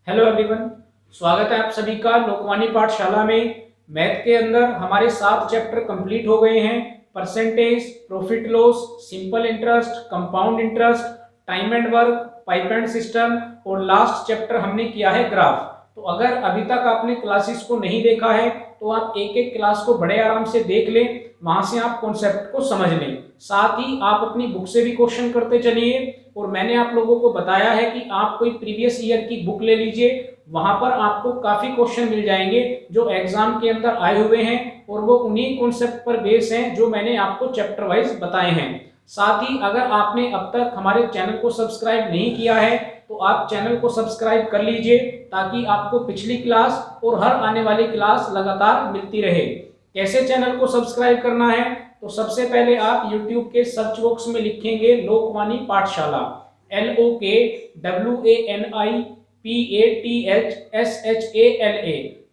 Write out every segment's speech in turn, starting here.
Hello everyone, स्वागत है आप सभी का लोकवाणी पाठशाला में। मैथ के अंदर हमारे 7 चैप्टर कंप्लीट हो गए हैं। Percentage, profit loss, simple interest, compound interest, time and work, pipe and system और लास्ट चैप्टर हमने किया है ग्राफ। तो अगर अभी तक आपने क्लासेस को नहीं देखा है तो आप एक एक क्लास को बड़े आराम से देख लें, वहां से आप कॉन्सेप्ट को समझ लें। साथ ही आप अपनी बुक से भी क्वेश्चन करते चलिए। और मैंने आप लोगों को बताया है कि आप कोई प्रीवियस ईयर की बुक ले लीजिए, वहां पर आपको काफी क्वेश्चन मिल जाएंगे जो एग्जाम के अंदर आए हुए हैं और वो उन्हीं कॉन्सेप्ट पर बेस हैं जो मैंने आपको चैप्टर वाइज बताए हैं। साथ ही अगर आपने अब तक हमारे चैनल को सब्सक्राइब नहीं किया है तो आप चैनल को सब्सक्राइब कर लीजिए ताकि आपको पिछली क्लास और हर आने वाली क्लास लगातार मिलती रहे। कैसे चैनल को सब्सक्राइब करना है? तो सबसे पहले आप YouTube के सर्च बॉक्स में लिखेंगे लोकवाणी पाठशाला, LOKWANIPATHSHALA।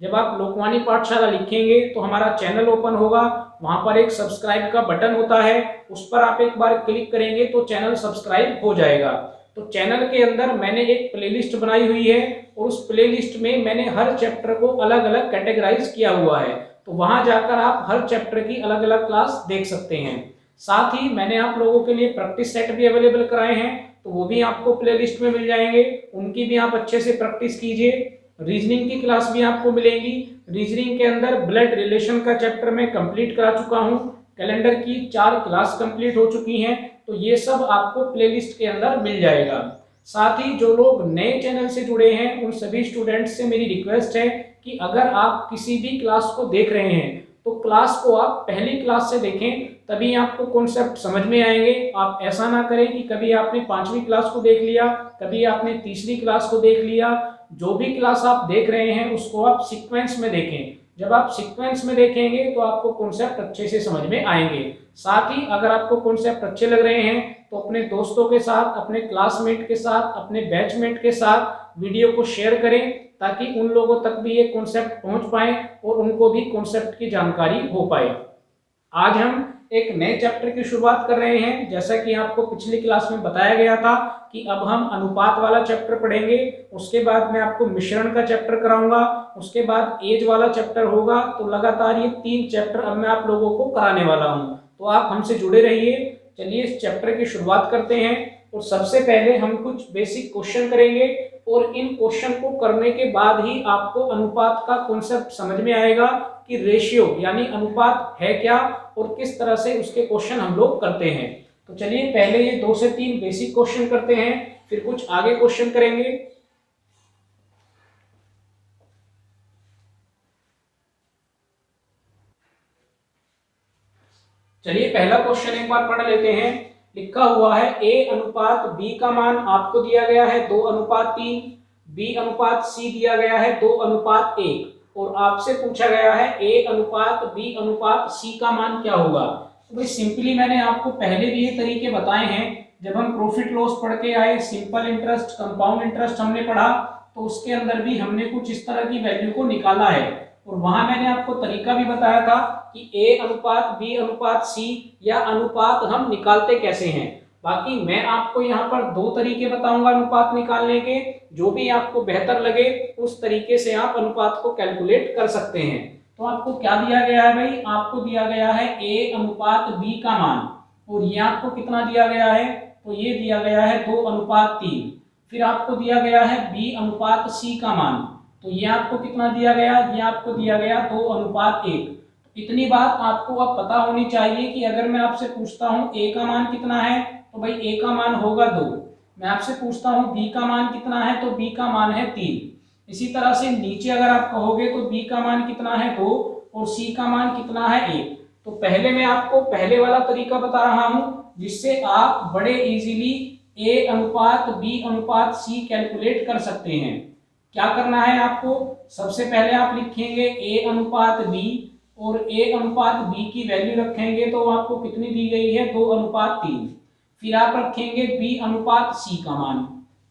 जब आप लोकवाणी पाठशाला लिखेंगे तो हमारा चैनल ओपन होगा, वहां पर एक सब्सक्राइब का बटन होता है, उस पर आप एक बार क्लिक करेंगे तो चैनल सब्सक्राइब हो जाएगा। तो चैनल के अंदर मैंने एक प्लेलिस्ट बनाई हुई है और उस प्लेलिस्ट में मैंने हर चैप्टर को अलग अलग कैटेगराइज किया हुआ है, तो वहां जाकर आप हर चैप्टर की अलग अलग क्लास देख सकते हैं। साथ ही मैंने आप लोगों के लिए प्रैक्टिस सेट भी अवेलेबल कराए हैं, तो वो भी आपको प्लेलिस्ट में मिल जाएंगे, उनकी भी आप अच्छे से प्रैक्टिस कीजिए। रीजनिंग की क्लास भी आपको मिलेंगी। रीजनिंग के अंदर ब्लड रिलेशन का चैप्टर मैं कंप्लीट करा चुका हूँ, कैलेंडर की 4 क्लास कंप्लीट हो चुकी हैं, तो ये सब आपको प्लेलिस्ट के अंदर मिल जाएगा। साथ ही जो लोग नए चैनल से जुड़े हैं उन सभी स्टूडेंट्स से मेरी रिक्वेस्ट है कि अगर आप किसी भी क्लास को देख रहे हैं तो क्लास को आप पहली क्लास से देखें, तभी आपको कॉन्सेप्ट समझ में आएंगे। आप ऐसा ना करें कि कभी आपने 5वीं क्लास को देख लिया, कभी आपने तीसरी क्लास को देख लिया। जो भी क्लास आप देख रहे हैं उसको आप सीक्वेंस में देखें। जब आप सीक्वेंस में देखेंगे तो आपको कॉन्सेप्ट अच्छे से समझ में आएंगे। साथ ही अगर आपको कॉन्सेप्ट अच्छे लग रहे हैं तो अपने दोस्तों के साथ, अपने क्लासमेट के साथ, अपने बैचमेट के साथ वीडियो को शेयर करें ताकि उन लोगों तक भी ये कॉन्सेप्ट पहुंच पाए और उनको भी कॉन्सेप्ट की जानकारी हो पाए। आज हम एक नए चैप्टर की शुरुआत कर रहे हैं। जैसा कि आपको पिछली क्लास में बताया गया था कि अब हम अनुपात वाला चैप्टर पढ़ेंगे, उसके बाद मैं आपको मिश्रण का चैप्टर कराऊंगा, उसके बाद एज वाला चैप्टर होगा। तो लगातार ये 3 चैप्टर अब मैं आप लोगों को कराने वाला हूं, तो आप हमसे जुड़े रहिए। चलिए इस चैप्टर की शुरुआत करते हैं और सबसे पहले हम कुछ बेसिक क्वेश्चन करेंगे और इन क्वेश्चन को करने के बाद ही आपको अनुपात का कॉन्सेप्ट समझ में आएगा कि रेशियो यानी अनुपात है क्या और किस तरह से उसके क्वेश्चन हम लोग करते हैं। तो चलिए पहले ये 2 से 3 बेसिक क्वेश्चन करते हैं, फिर कुछ आगे क्वेश्चन करेंगे। चलिए पहला क्वेश्चन एक बार पढ़ लेते हैं। लिखा हुआ है a अनुपात b का मान आपको दिया गया है 2:3, b अनुपात c दिया गया है 2:1 और आपसे पूछा गया है a अनुपात b अनुपात c का मान क्या होगा। तो भाई सिंपली मैंने आपको पहले भी ये तरीके बताए हैं। जब हम प्रॉफिट लॉस पढ़ के आए, सिंपल इंटरेस्ट, कंपाउंड इंटरेस्ट हमने पढ़ा, तो उसके अंदर भी हमने कुछ इस तरह की वैल्यू को निकाला है और वहां मैंने आपको तरीका भी बताया था कि a अनुपात b अनुपात c या अनुपात हम निकालते कैसे हैं। बाकी मैं आपको यहाँ पर 2 तरीके बताऊंगा अनुपात निकालने के, जो भी आपको बेहतर लगे उस तरीके से आप अनुपात को कैलकुलेट कर सकते हैं। तो आपको क्या दिया गया है भाई? आपको दिया गया है a अनुपात b का मान और ये आपको कितना दिया गया है? तो ये दिया गया है 2:3। फिर आपको दिया गया है b अनुपात c का मान, तो ये आपको कितना दिया गया? ये आपको दिया गया 2:1। इतनी बात आपको अब पता होनी चाहिए कि अगर मैं आपसे पूछता हूं a का मान कितना है तो भाई a का मान होगा 2। मैं आपसे पूछता हूं b का मान कितना है तो b का मान है 3। इसी तरह से नीचे अगर आप कहोगे तो b का मान कितना है 2 और c का मान कितना है 1। तो पहले मैं आपको पहले वाला तरीका बता रहा हूं जिससे आप बड़े इजीली a अनुपात b अनुपात c कैलकुलेट कर सकते हैं। क्या करना है आपको? सबसे पहले आप लिखेंगे a अनुपात b और a अनुपात b की वैल्यू रखेंगे तो आपको कितनी दी गई है? 2:3। फिर आप रखेंगे b अनुपात c का मान।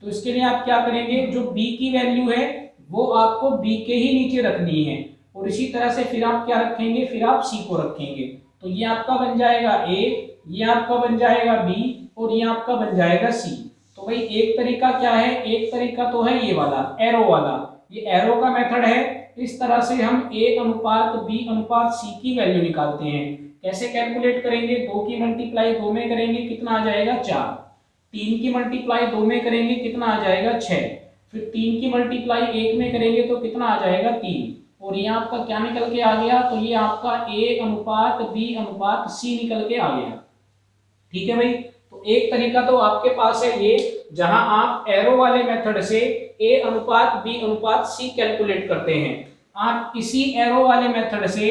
तो इसके लिए आप क्या करेंगे? जो b की वैल्यू है वो आपको b के ही नीचे रखनी है और इसी तरह से फिर आप क्या रखेंगे? फिर आप c को रखेंगे। तो ये आपका बन जाएगा a, ये आपका बन जाएगा b और ये आपका बन जाएगा c। तो भाई एक तरीका क्या है, एक तरीका तो है ये वाला एरो वाला, ये एरो का मेथड है। इस तरह से हम a अनुपात b अनुपात c की वैल्यू निकालते हैं। कैसे कैलकुलेट करेंगे, 2 की मल्टीप्लाई 2 में करेंगे कितना आ जाएगा 4, 3 की मल्टीप्लाई 2 में करेंगे कितना आ जाएगा 6, फिर 3 की मल्टीप्लाई 1 में करेंगे तो कितना आ जाएगा 3, और ये आपका क्या निकल के आ गया, तो ये आपका a अनुपात b अनुपात c निकल के आ गया। ठीक है भाई, तो एक तरीका तो आपके पास है ये, जहां आप एरो वाले मेथड से a अनुपात b अनुपात c कैलकुलेट करते हैं। आप इसी एरो वाले मेथड से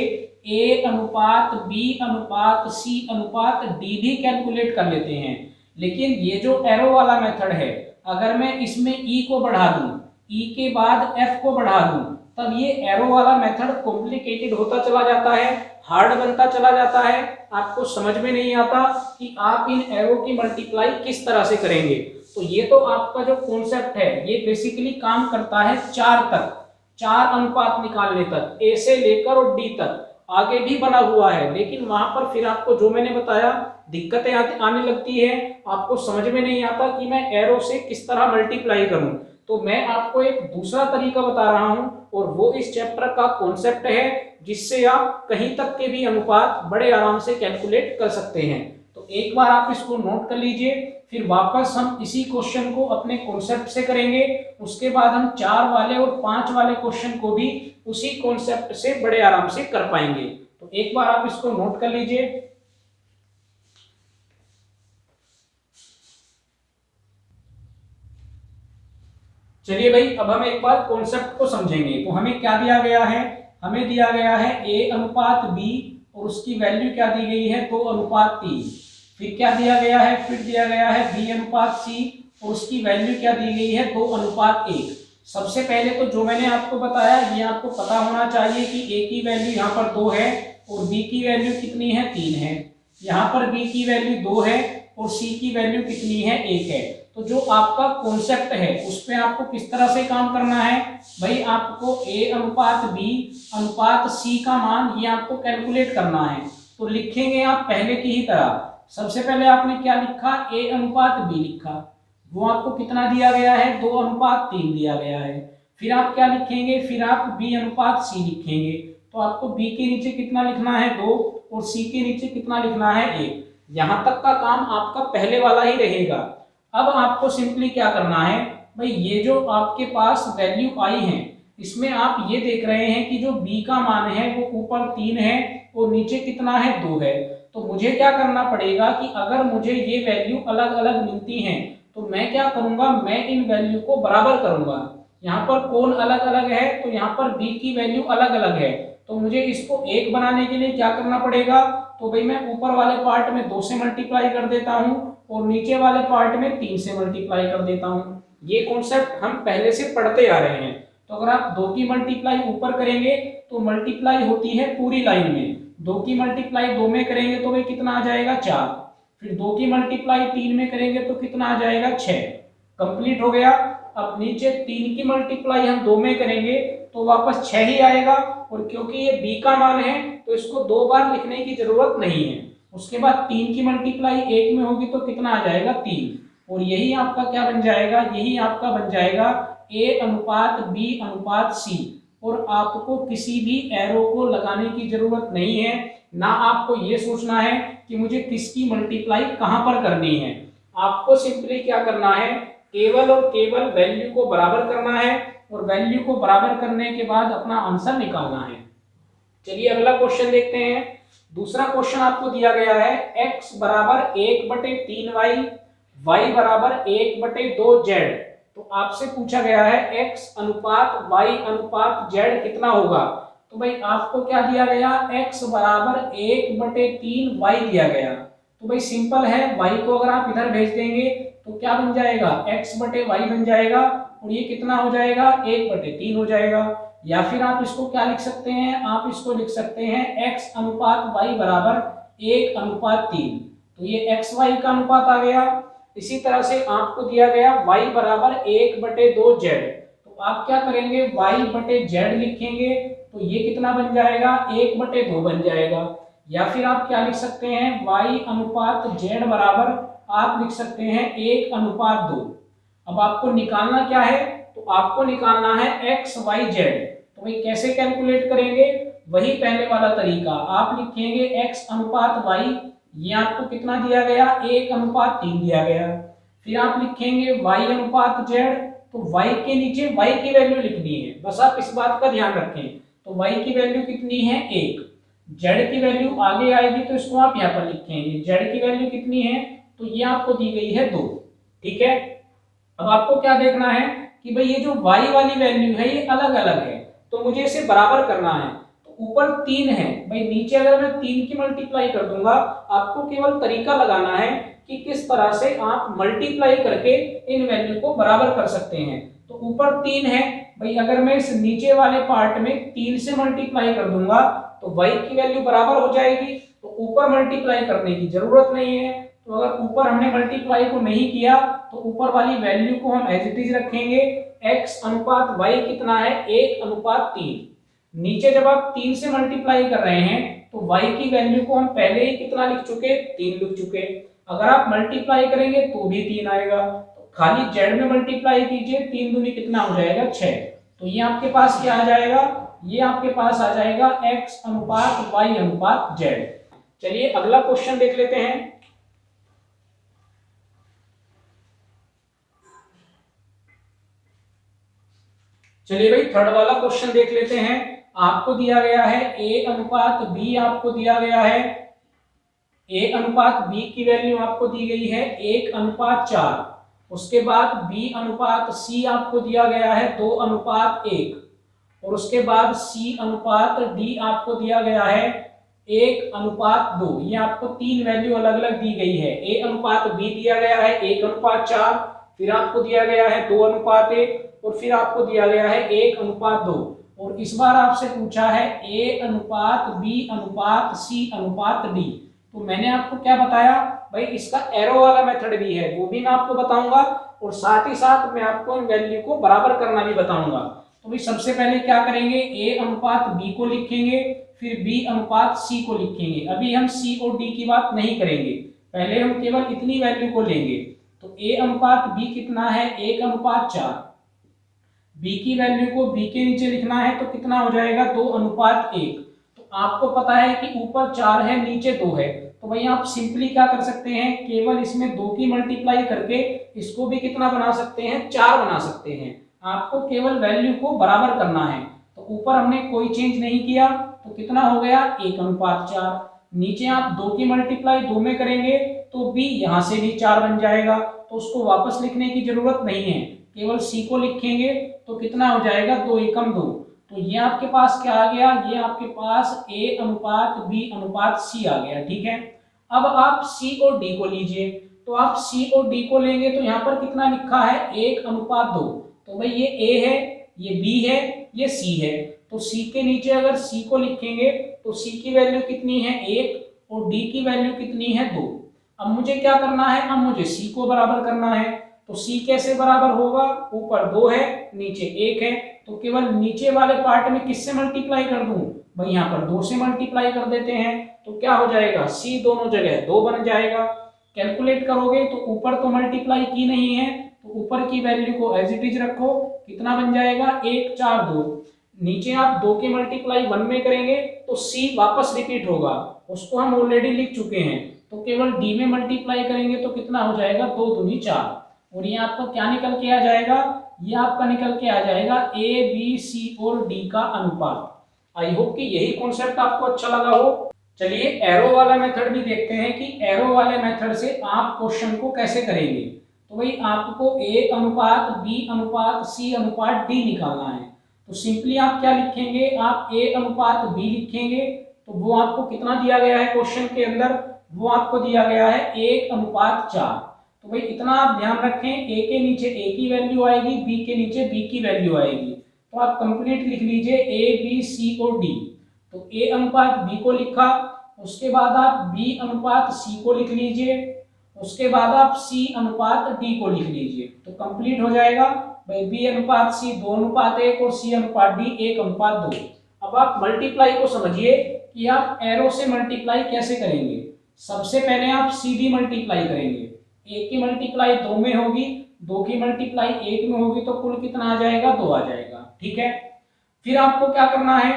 a अनुपात b अनुपात c अनुपात d भी कैलकुलेट कर लेते हैं। लेकिन ये जो एरो वाला मेथड है, अगर मैं इसमें e को बढ़ा दूं, e के बाद f को बढ़ा दूं, तब ये एरो वाला मेथड कॉम्प्लिकेटेड होता चला जाता है, हार्ड बनता चला जाता है। आपको समझ में नहीं आता कि आप इन एरो की मल्टीप्लाई किस तरह से करेंगे। तो ये तो आपका जो कॉन्सेप्ट है ये बेसिकली काम करता है 4 तक, 4 अनुपात निकालने तक, ए से लेकर और डी तक। आगे भी बना हुआ है, लेकिन वहां पर फिर आपको जो मैंने बताया दिक्कतें आने लगती है, आपको समझ में नहीं आता कि मैं एरो से किस तरह मल्टीप्लाई करूं। तो मैं आपको एक दूसरा तरीका बता रहा हूं, और वो इस चैप्टर का कॉन्सेप्ट है, जिससे आप कहीं तक के भी अनुपात बड़े आराम से कैलकुलेट कर सकते हैं। तो एक बार आप इसको नोट कर लीजिए, फिर वापस हम इसी क्वेश्चन को अपने कॉन्सेप्ट से करेंगे। उसके बाद हम 4 वाले और 5 वाले क्वेश्चन को भी उसी कॉन्सेप्ट से बड़े आराम से कर पाएंगे। तो एक बार आप इसको नोट कर लीजिए। चलिए भाई, अब हम एक बार कॉन्सेप्ट को समझेंगे। तो हमें क्या दिया गया है, हमें दिया गया है a अनुपात b, और उसकी वैल्यू क्या दी गई है 2 अनुपात 3। फिर क्या दिया गया है, फिर दिया गया है b अनुपात c, और उसकी वैल्यू क्या दी गई है 2 अनुपात 1। सबसे पहले तो जो मैंने आपको बताया, ये आपको पता होना चाहिए कि a की वैल्यू यहाँ पर 2 है और b की वैल्यू कितनी है 3 है। यहाँ पर b की वैल्यू 2 है और c की वैल्यू कितनी है 1 है। तो जो आपका कॉन्सेप्ट है उस पे आपको किस तरह से काम करना है भाई, आपको a अनुपात b अनुपात c का मान ये आपको कैलकुलेट करना है। तो लिखेंगे आप पहले की ही तरह। सबसे पहले आपने क्या लिखा, a अनुपात b लिखा, वो आपको कितना दिया गया है 2 अनुपात 3 दिया गया है। फिर आप क्या लिखेंगे, फिर आप b अनुपात c लिखेंगे। तो आपको b के नीचे कितना लिखना है 2 और c के नीचे कितना लिखना है 1। यहां तक का काम आपका पहले वाला ही रहेगा। अब आपको सिंपली क्या करना है भाई, ये जो आपके पास वैल्यू आई है, इसमें आप ये देख रहे हैं कि जो b का मान है वो ऊपर 3 है और नीचे कितना है 2 है। तो मुझे क्या करना पड़ेगा कि अगर मुझे ये वैल्यू अलग अलग मिलती हैं तो मैं क्या करूंगा, मैं इन वैल्यू को बराबर करूंगा। यहाँ पर कौन अलग अलग है, तो यहाँ पर b की वैल्यू अलग अलग है। तो मुझे इसको 1 बनाने के लिए क्या करना पड़ेगा, तो भाई मैं ऊपर वाले पार्ट में 2 से मल्टीप्लाई कर देता हूँ और नीचे वाले पार्ट में 3 से मल्टीप्लाई कर देता हूँ। ये कॉन्सेप्ट हम पहले से पढ़ते आ रहे हैं। तो अगर आप 2 की मल्टीप्लाई ऊपर करेंगे तो मल्टीप्लाई होती है पूरी लाइन में, 2 की मल्टीप्लाई 2 में करेंगे तो भाई कितना आ जाएगा 4, फिर 2 की मल्टीप्लाई 3 में करेंगे तो कितना आ जाएगा 6, कंप्लीट हो गया। अब नीचे 3 की मल्टीप्लाई हम 2 में करेंगे तो वापस 6 ही आएगा, और क्योंकि ये b का मान है तो इसको 2 बार लिखने की जरूरत नहीं है। उसके बाद 3 की मल्टीप्लाई 1 में होगी तो कितना आ जाएगा 3, और यही आपका क्या बन जाएगा, यही आपका बन जाएगा a अनुपात b अनुपात c। और आपको किसी भी एरो को लगाने की जरूरत नहीं है, ना आपको ये सोचना है कि मुझे किसकी मल्टीप्लाई कहां पर करनी है। आपको सिंपली क्या करना है, केवल और केवल वैल्यू को बराबर करना है, और वैल्यू को बराबर करने के बाद अपना आंसर निकालना है। चलिए अगला क्वेश्चन देखते हैं। दूसरा क्वेश्चन आपको दिया गया है x बराबर 1/3y, y बराबर 1/2z। तो आपसे पूछा गया है x अनुपात y अनुपात z कितना होगा। तो भाई आपको क्या दिया गया, x बराबर 1/3y दिया गया। तो भाई सिंपल है, y को अगर आप इधर भेज देंगे तो क्या बन जाएगा, x/y बन जाएगा, और ये कितना हो जाएगा 1/3 हो जाएगा। या फिर आप इसको क्या लिख सकते हैं, आप इसको लिख सकते हैं x अनुपात y बराबर 1/3। तो ये xy का अनुपात आ गया। इसी तरह से आपको दिया गया y बराबर 1/2z। तो आप क्या करेंगे, y/z लिखेंगे तो ये कितना बन जाएगा 1/2 बन जाएगा। या फिर आप क्या लिख सकते हैं, y अनुपात z बराबर आप लिख सकते हैं 1/2। अब आपको निकालना क्या है, तो आपको निकालना है एक्स वाई जेड। तो भाई कैसे कैलकुलेट करेंगे, वही पहले वाला तरीका, आप लिखेंगे एक्स अनुपात वाई, ये आपको कितना दिया गया, 1:3 दिया गया। फिर आप लिखेंगे y अनुपात z, तो y के नीचे y की वैल्यू लिखनी है, बस आप इस बात का ध्यान रखें। तो y की वैल्यू कितनी है 1, z की वैल्यू आगे आएगी तो इसको आप यहाँ पर लिखेंगे, z की वैल्यू कितनी है, तो ये आपको दी गई है 2। ठीक है, अब आपको क्या देखना है कि भाई ये जो y वाली वैल्यू है ये अलग अलग है, तो मुझे इसे बराबर करना है। तो ऊपर 3 है भाई, नीचे अगर मैं 3 की मल्टीप्लाई कर दूंगा, आपको केवल तरीका लगाना है कि किस तरह से आप मल्टीप्लाई करके इन वैल्यू को बराबर कर सकते हैं। तो ऊपर 3 है भाई, अगर मैं इस नीचे वाले पार्ट में 3 से मल्टीप्लाई कर दूंगा तो y की वैल्यू बराबर हो जाएगी, तो ऊपर मल्टीप्लाई करने की जरूरत नहीं है। तो अगर ऊपर हमने मल्टीप्लाई को नहीं किया तो ऊपर वाली वैल्यू को हम एज इट इज रखेंगे, x अनुपात y कितना है 1:3। नीचे जब आप 3 से मल्टीप्लाई कर रहे हैं तो y की वैल्यू को हम पहले ही कितना लिख चुके, 3 लिख चुके। अगर आप मल्टीप्लाई करेंगे तो भी 3 आएगा, तो खाली z में मल्टीप्लाई कीजिए, 3 दूनी कितना हो जाएगा 6। तो ये आपके पास क्या आ जाएगा, ये आपके पास आ जाएगा x अनुपात y अनुपात z। चलिए अगला क्वेश्चन देख लेते हैं। चलिए भाई थर्ड वाला क्वेश्चन देख लेते हैं। आपको दिया गया है a अनुपात b, आपको दिया गया है a अनुपात b की वैल्यू आपको दी गई है 1:4, उसके बाद b अनुपात c आपको दिया गया है 2:1, और उसके बाद c अनुपात d आपको दिया गया है 1:2। ये आपको 3 वैल्यू अलग अलग दी गई है। a अनुपात b दिया गया है 1:4, फिर आपको दिया गया है 2:1, और फिर आपको दिया गया है 1:2। और इस बार आपसे पूछा है a अनुपात b अनुपात c अनुपात d। तो मैंने आपको क्या बताया भाई, इसका एरो वाला मेथड भी है, वो भी मैं आपको बताऊंगा, और साथ ही साथ मैं आपको इन वैल्यू को बराबर करना भी बताऊंगा। तो भाई सबसे पहले क्या करेंगे, a अनुपात b को लिखेंगे, फिर b अनुपात c को लिखेंगे। अभी हम c और d की बात नहीं करेंगे, पहले हम केवल इतनी वैल्यू को लेंगे। तो a अनुपात b कितना है 1:4, b की वैल्यू को b के नीचे लिखना है तो कितना हो जाएगा 2:1। तो आपको पता है कि ऊपर 4 है नीचे 2 है, तो भाई आप सिंपली क्या कर सकते हैं, केवल इसमें 2 की मल्टीप्लाई करके इसको भी कितना बना सकते हैं, 4 बना सकते हैं। आपको केवल वैल्यू को बराबर करना है। तो ऊपर हमने कोई चेंज नहीं किया, तो कितना हो गया 1:4। नीचे आप 2 की मल्टीप्लाई 2 में करेंगे तो b यहाँ से भी 4 बन जाएगा, तो उसको वापस लिखने की जरूरत नहीं है, केवल c को लिखेंगे तो कितना हो जाएगा 2:2। तो ये आपके पास क्या आ गया, ये आपके पास a अनुपात b अनुपात c आ गया। ठीक है, अब आप c और d को लीजिए। तो आप c और d को लेंगे तो यहाँ पर कितना लिखा है 1:2। तो भाई ये a है, ये b है, ये c है। तो c के नीचे अगर c को लिखेंगे तो c की वैल्यू कितनी है 1, और d की वैल्यू कितनी है 2। अब मुझे क्या करना है, अब मुझे c को बराबर करना है। तो c कैसे बराबर होगा, ऊपर 2 है नीचे 1 है, तो केवल नीचे वाले पार्ट में किससे मल्टीप्लाई कर दूं, भाई यहाँ पर 2 से मल्टीप्लाई कर देते हैं। तो क्या हो जाएगा, c दोनों जगह 2 बन जाएगा। कैलकुलेट करोगे तो ऊपर तो मल्टीप्लाई की नहीं है, तो ऊपर की वैल्यू को एज इट इज रखो, कितना बन जाएगा 1 4 2। नीचे आप 2 की मल्टीप्लाई 1 में करेंगे तो c वापस रिपीट होगा, उसको हम ऑलरेडी लिख चुके हैं। तो केवल d में मल्टीप्लाई करेंगे तो कितना हो जाएगा 2 दूनी 4, और ये आपका क्या निकल के आ जाएगा, ये आपका निकल के आ जाएगा a b c और d का अनुपात। आई होप कि यही कॉन्सेप्ट आपको अच्छा लगा हो। चलिए एरो वाला मेथड भी देखते हैं कि एरो वाले मेथड से आप क्वेश्चन को कैसे करेंगे। तो भाई आपको a अनुपात b अनुपात c अनुपात d निकालना है। तो सिंपली आप क्या लिखेंगे, आप a अनुपात b लिखेंगे, तो वो आपको कितना दिया गया है क्वेश्चन के अंदर, वो आपको दिया गया है 1:4। तो भाई इतना आप ध्यान रखें, a के नीचे a की वैल्यू आएगी, b के नीचे b की वैल्यू आएगी। तो आप कंप्लीट लिख लीजिए a b c और d। तो a अनुपात b को लिखा, उसके बाद आप b अनुपात c को लिख लीजिए, उसके बाद आप c अनुपात d को लिख लीजिए, तो कंप्लीट हो जाएगा भाई b अनुपात c 2:1 और c अनुपात d 1:2। अब आप मल्टीप्लाई को समझिए कि आप एरो से मल्टीप्लाई कैसे करेंगे। सबसे पहले आप सी डी मल्टीप्लाई करेंगे, एक की मल्टीप्लाई 2 में होगी 2 की मल्टीप्लाई 1 में होगी तो कुल कितना आ जाएगा, 2 आ जाएगा। ठीक है, फिर आपको क्या करना है,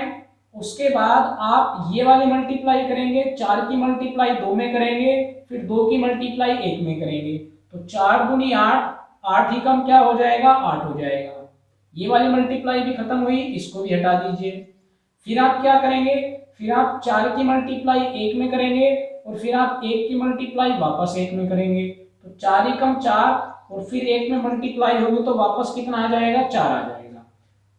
उसके बाद आप ये वाली मल्टीप्लाई करेंगे, 4 की मल्टीप्लाई 2 में करेंगे, फिर 2 की मल्टीप्लाई 1 में करेंगे, तो 4 दूनी 8, 8 ही कम क्या हो जाएगा, 8 हो जाएगा। ये वाली मल्टीप्लाई भी खत्म हुई, इसको भी हटा दीजिए। फिर आप क्या करेंगे, फिर आप 4 की मल्टीप्लाई 1 में करेंगे और फिर आप 1 की मल्टीप्लाई वापस 1 में करेंगे, तो 4 ही कम 4 और फिर 1 में मल्टीप्लाई होगी तो वापस कितना आ जाएगा, 4 आ जाएगा।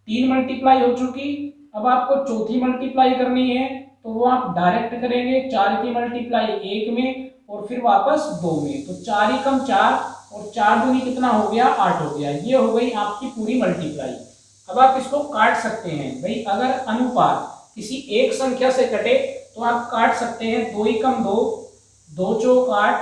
3 मल्टीप्लाई हो चुकी, अब आपको चौथी मल्टीप्लाई करनी है तो वो आप डायरेक्ट करेंगे, 4 की मल्टीप्लाई 1 में और फिर वापस 2 में, तो 4 ही कम 4 और 4 दूनी कितना हो गया, 8 हो गया। ये हो गई आपकी पूरी मल्टीप्लाई। अब आप इसको काट सकते हैं भाई, अगर अनुपात किसी एक संख्या से कटे तो आप काट सकते हैं, 2 ही कम 2, 2 चौक 8,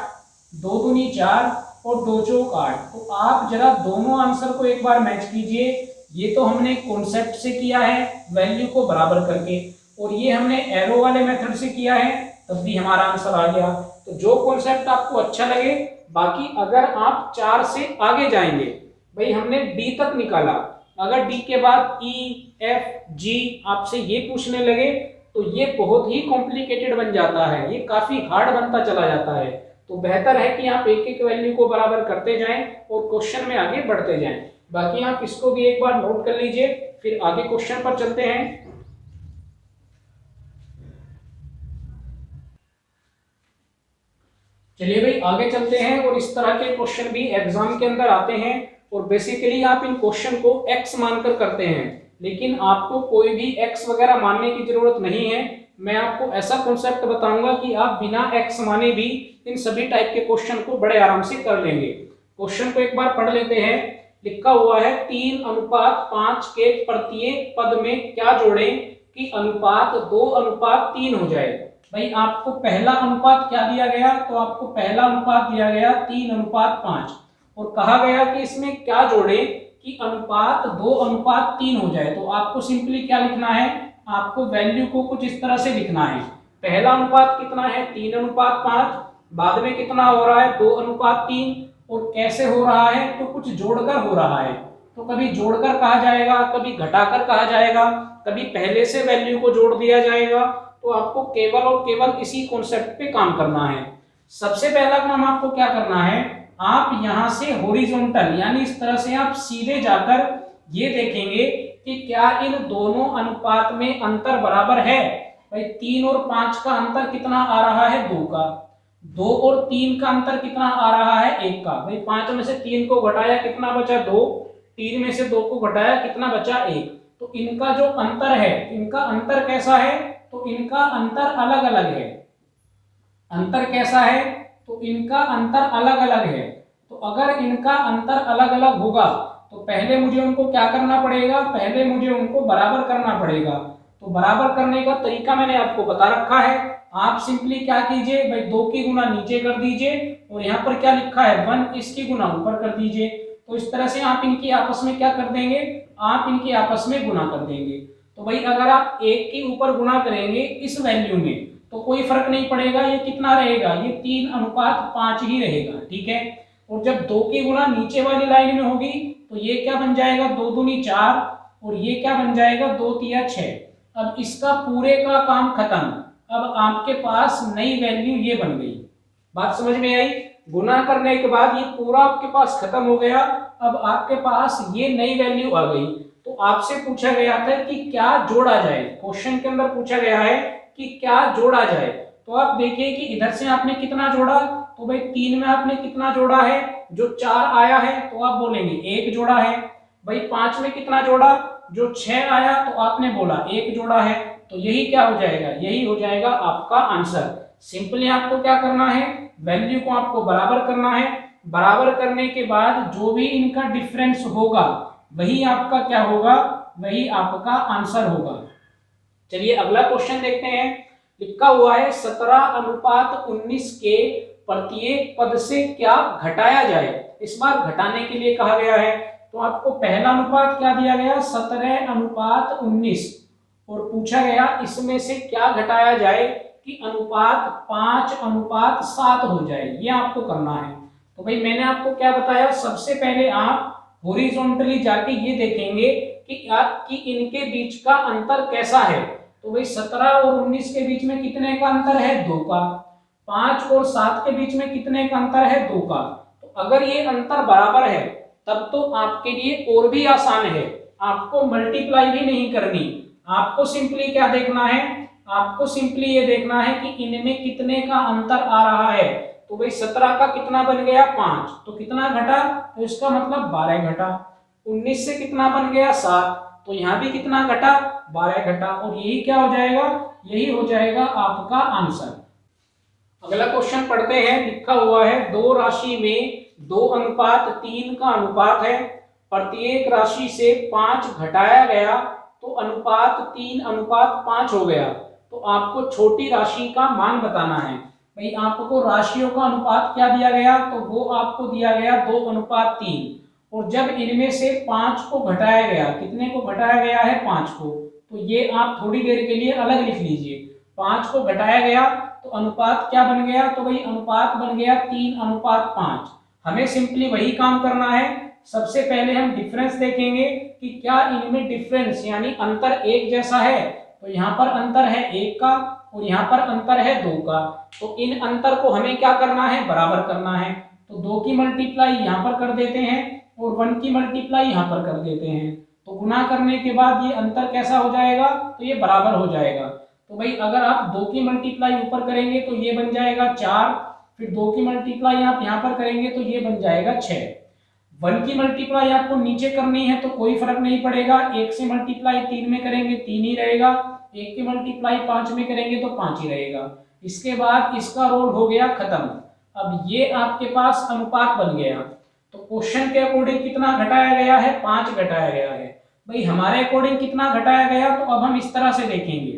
2 दूनी 4 और 2 चौक 8। तो आप जरा दोनों आंसर को एक बार मैच कीजिए। ये तो हमने कॉन्सेप्ट से किया है वैल्यू को बराबर करके, और ये हमने एरो वाले मेथड से किया है, तब भी हमारा आंसर आ गया। तो जो कॉन्सेप्ट आपको अच्छा लगे, बाकी अगर आप 4 से आगे जाएंगे, भाई हमने डी तक निकाला, अगर डी के बाद ई एफ जी आपसे ये पूछने लगे तो ये बहुत ही कॉम्प्लिकेटेड बन जाता है, ये काफी हार्ड बनता चला जाता है। तो बेहतर है कि आप एक एक वैल्यू को बराबर करते जाएं और क्वेश्चन में आगे बढ़ते जाएं। बाकी आप इसको भी एक बार नोट कर लीजिए, फिर आगे क्वेश्चन पर चलते हैं। चलिए भाई आगे चलते हैं, और इस तरह के क्वेश्चन भी एग्जाम के अंदर आते हैं, और बेसिकली आप इन क्वेश्चन को x मानकर करते हैं, लेकिन आपको कोई भी x वगैरह मानने की जरूरत नहीं है। मैं आपको ऐसा कॉन्सेप्ट बताऊंगा कि आप बिना x माने भी इन सभी टाइप के क्वेश्चन को बड़े आराम से कर लेंगे। क्वेश्चन को एक बार पढ़ लेते हैं। लिखा हुआ है 3:5 के प्रत्येक पद में क्या जोड़ें कि अनुपात 2:3 हो जाए। भाई आपको पहला अनुपात क्या दिया गया, तो आपको पहला अनुपात दिया गया 3:5 और कहा गया कि इसमें क्या जोड़े कि अनुपात 2:3 हो जाए। तो आपको सिंपली क्या लिखना है, आपको वैल्यू को कुछ इस तरह से लिखना है। पहला अनुपात कितना है, 3:5, बाद में कितना हो रहा है, 2:3, और कैसे हो रहा है, तो कुछ जोड़कर हो रहा है। तो कभी जोड़कर कहा जाएगा, कभी घटाकर कहा जाएगा, कभी पहले से वैल्यू को जोड़ दिया जाएगा। तो आपको केवल और केवल इसी कॉन्सेप्ट पे काम करना है। सबसे पहला काम आपको क्या करना है, आप यहां से हॉरिजॉन्टल यानी इस तरह से आप सीधे जाकर ये देखेंगे कि क्या इन दोनों अनुपात में अंतर बराबर है। भाई 3 और 5 का अंतर कितना आ रहा है, 2 का। 2 और 3 का अंतर कितना आ रहा है, 1 का। भाई 5 में से 3 को घटाया कितना बचा, 2। 3 में से 2 को घटाया कितना बचा, 1। तो इनका जो अंतर है, इनका अंतर कैसा है, तो इनका अंतर अलग अलग है। अंतर कैसा है, तो इनका अंतर अलग अलग है। तो अगर इनका अंतर अलग अलग होगा तो पहले मुझे उनको क्या करना पड़ेगा, पहले मुझे उनको बराबर करना पड़ेगा। तो बराबर करने का तरीका मैंने आपको बता रखा है। आप सिंपली क्या कीजिए, भाई 2 की गुना नीचे कर दीजिए और यहाँ पर क्या लिखा है 1, इसकी गुना ऊपर कर दीजिए। तो इस तरह से आप इनकी आपस में क्या कर देंगे, आप इनकी आपस में गुना कर देंगे। तो भाई अगर आप 1 के ऊपर गुना करेंगे इस वैल्यू में तो कोई फर्क नहीं पड़ेगा, ये कितना रहेगा, ये 3:5 ही रहेगा। ठीक है, और जब 2 की गुना नीचे वाली लाइन में होगी तो ये क्या बन जाएगा, 2 दूनी 4 और ये क्या बन जाएगा, 2 तिया 6। अब इसका पूरे का काम खत्म। अब आपके पास नई वैल्यू ये बन गई। बात समझ में आई, गुना करने के बाद ये पूरा आपके पास खत्म हो गया। अब आपके पास ये नई वैल्यू आ गई। तो आपसे पूछा गया था कि क्या जोड़ा जाए, क्वेश्चन के अंदर पूछा गया है कि क्या जोड़ा जाए। तो आप देखिए कि इधर से आपने कितना जोड़ा, तो भाई 3 में आपने कितना जोड़ा है, जो 4 आया है तो आप बोलेंगे 1 जोड़ा है। भाई 5 में कितना जोड़ा, जो 6 आया तो आपने बोला 1 जोड़ा है। तो यही क्या हो जाएगा, यही हो जाएगा आपका आंसर। सिंपली आपको क्या करना है, वैल्यू को आपको बराबर करना है। बराबर करने के बाद जो भी इनका डिफरेंस होगा वही आपका क्या होगा, वही आपका आंसर होगा। चलिए अगला क्वेश्चन देखते हैं। लिखा हुआ है 17:19 के प्रत्येक पद से क्या घटाया जाए। इस बार घटाने के लिए कहा गया है। तो आपको पहला अनुपात क्या दिया गया, 17:19, और पूछा गया इसमें से क्या घटाया जाए कि अनुपात 5:7 हो जाए। ये आपको करना है। तो भाई मैंने आपको क्या बताया, सबसे पहले आप हॉरिजॉन्टली जाके ये देखेंगे कि इनके बीच का अंतर कैसा है। तो भाई 17 और 19 के बीच में कितने का अंतर है, 2 का। 5 और 7 के बीच में कितने का अंतर है, 2 का। तो अगर ये अंतर बराबर है तब तो आपके लिए और भी आसान है, आपको मल्टीप्लाई भी नहीं करनी। आपको सिंपली क्या देखना है, आपको सिंपली ये देखना है कि इनमें कितने का अंतर आ रहा है। तो भाई 17 का कितना बन गया, 5, तो कितना घटा, तो इसका मतलब 12 घटा। 19 से कितना बन गया, 7, तो यहाँ भी कितना घटा, 12 घटा। और यही क्या हो जाएगा, यही हो जाएगा आपका आंसर। अगला क्वेश्चन पढ़ते हैं। लिखा हुआ है 2 राशि में 2:3 का अनुपात है, प्रत्येक राशि से 5 घटाया गया तो अनुपात 3:5 हो गया। तो आपको छोटी राशि का मान बताना है। भाई आपको राशियों का अनुपात क्या दिया गया, तो वो आपको दिया गया 2:3। और जब इनमें से 5 को घटाया गया, कितने को घटाया गया है, 5 को, तो ये आप थोड़ी देर के लिए अलग लिख लीजिए। 5 को घटाया गया तो अनुपात क्या बन गया, तो भाई अनुपात बन गया 3:5। हमें सिंपली वही काम करना है। सबसे पहले हम डिफरेंस देखेंगे कि क्या इनमें डिफरेंस यानी अंतर एक जैसा है। तो यहाँ पर अंतर है 1 का और यहाँ पर अंतर है 2 का। तो इन अंतर को हमें क्या करना है, बराबर करना है। तो 2 की मल्टीप्लाई यहाँ पर कर देते हैं और 1 की मल्टीप्लाई यहाँ पर कर देते हैं। तो गुना करने के बाद ये अंतर कैसा हो जाएगा, तो ये बराबर हो जाएगा। तो भाई अगर आप 2 की मल्टीप्लाई ऊपर करेंगे तो ये बन जाएगा 4, फिर 2 की मल्टीप्लाई आप यहाँ पर करेंगे तो ये बन जाएगा 6। 1 की मल्टीप्लाई आपको नीचे करनी है तो कोई फर्क नहीं पड़ेगा, 1 से मल्टीप्लाई 3 में करेंगे 3 ही रहेगा, 1 की मल्टीप्लाई 5 में करेंगे तो 5 ही रहेगा। इसके बाद इसका रोल हो गया खत्म। अब ये आपके पास अनुपात बन गया। तो क्वेश्चन के अकॉर्डिंग कितना घटाया गया है, 5 घटाया गया है। भाई हमारे अकॉर्डिंग कितना घटाया गया, तो अब हम इस तरह से देखेंगे।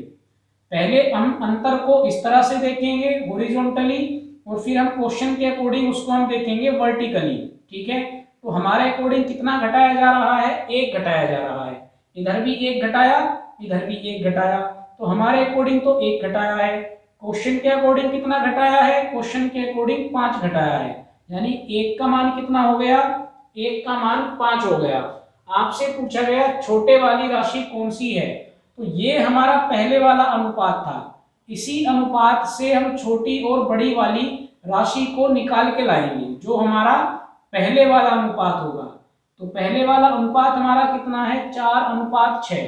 पहले हम अंतर को इस तरह से देखेंगे हॉरिजॉन्टली, और फिर हम क्वेश्चन के अकॉर्डिंग उसको हम देखेंगे वर्टिकली। ठीक है, तो हमारे अकॉर्डिंग कितना घटाया जा रहा है, 1 घटाया जा रहा है। इधर भी 1 घटाया, इधर भी 1 घटाया, तो हमारे अकॉर्डिंग तो 1 घटाया है। क्वेश्चन के अकॉर्डिंग कितना घटाया है, क्वेश्चन के अकॉर्डिंग 5 घटाया है। यानी 1 का मान कितना हो गया, 1 का मान 5 हो गया। आपसे पूछा गया छोटे वाली राशि कौन सी है, तो ये हमारा पहले वाला अनुपात था। इसी अनुपात से हम छोटी और बड़ी वाली राशि को निकाल के लाएंगे, जो हमारा पहले वाला अनुपात होगा। तो पहले वाला अनुपात हमारा कितना है, 4:6।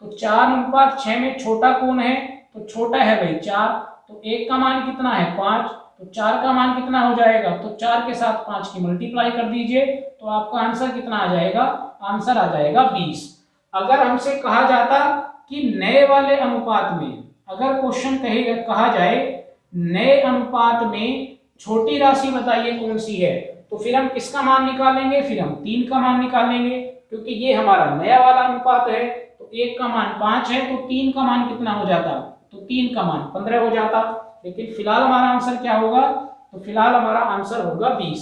तो 4:6 में छोटा कौन है, तो छोटा है भाई 4। तो 1 का मान कितना है, 5, तो 4 का मान कितना हो जाएगा, तो 4 के साथ 5 की मल्टीप्लाई कर दीजिए, तो आपका आंसर कितना आ जाएगा, आंसर आ जाएगा 20। अगर हमसे कहा जाता कि नए वाले अनुपात में, अगर क्वेश्चन कहा जाए नए अनुपात में छोटी राशि बताइए कौन सी है, तो फिर हम किसका मान निकालेंगे, फिर हम 3 का मान निकालेंगे, क्योंकि ये हमारा नया वाला अनुपात है। तो 1 का मान 5 है, तो 3 का मान कितना हो जाता, तो 3 का मान 15 हो जाता। लेकिन फिलहाल हमारा आंसर क्या होगा, तो फिलहाल हमारा आंसर होगा 20।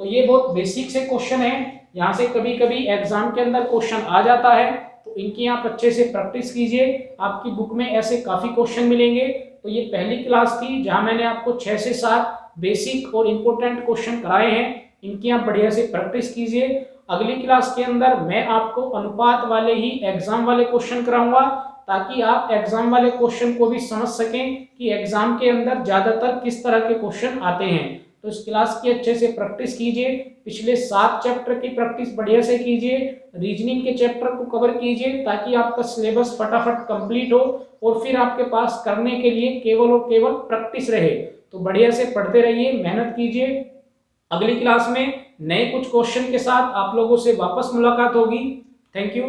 तो ये बहुत बेसिक से क्वेश्चन है, यहाँ से कभी कभी एग्जाम के अंदर क्वेश्चन आ जाता है, तो इनकी आप अच्छे से प्रैक्टिस कीजिए। आपकी बुक में ऐसे काफी क्वेश्चन मिलेंगे। तो ये पहली क्लास थी जहां मैंने आपको 6 से 7 बेसिक और इंपॉर्टेंट क्वेश्चन कराए हैं। इनकी आप बढ़िया से प्रैक्टिस कीजिए। अगली क्लास के अंदर मैं आपको अनुपात वाले ही एग्जाम वाले क्वेश्चन कराऊंगा, ताकि आप एग्जाम वाले क्वेश्चन को भी समझ सकें कि एग्जाम के अंदर ज्यादातर किस तरह के क्वेश्चन आते हैं। तो इस क्लास की अच्छे से प्रैक्टिस कीजिए। पिछले 7 चैप्टर की प्रैक्टिस बढ़िया से कीजिए, रीजनिंग के चैप्टर को कवर कीजिए, ताकि आपका सिलेबस फटाफट कंप्लीट हो और फिर आपके पास करने के लिए केवल और केवल प्रैक्टिस रहे। तो बढ़िया से पढ़ते रहिए, मेहनत कीजिए। अगली क्लास में नए कुछ क्वेश्चन के साथ आप लोगों से वापस मुलाकात होगी। Thank you.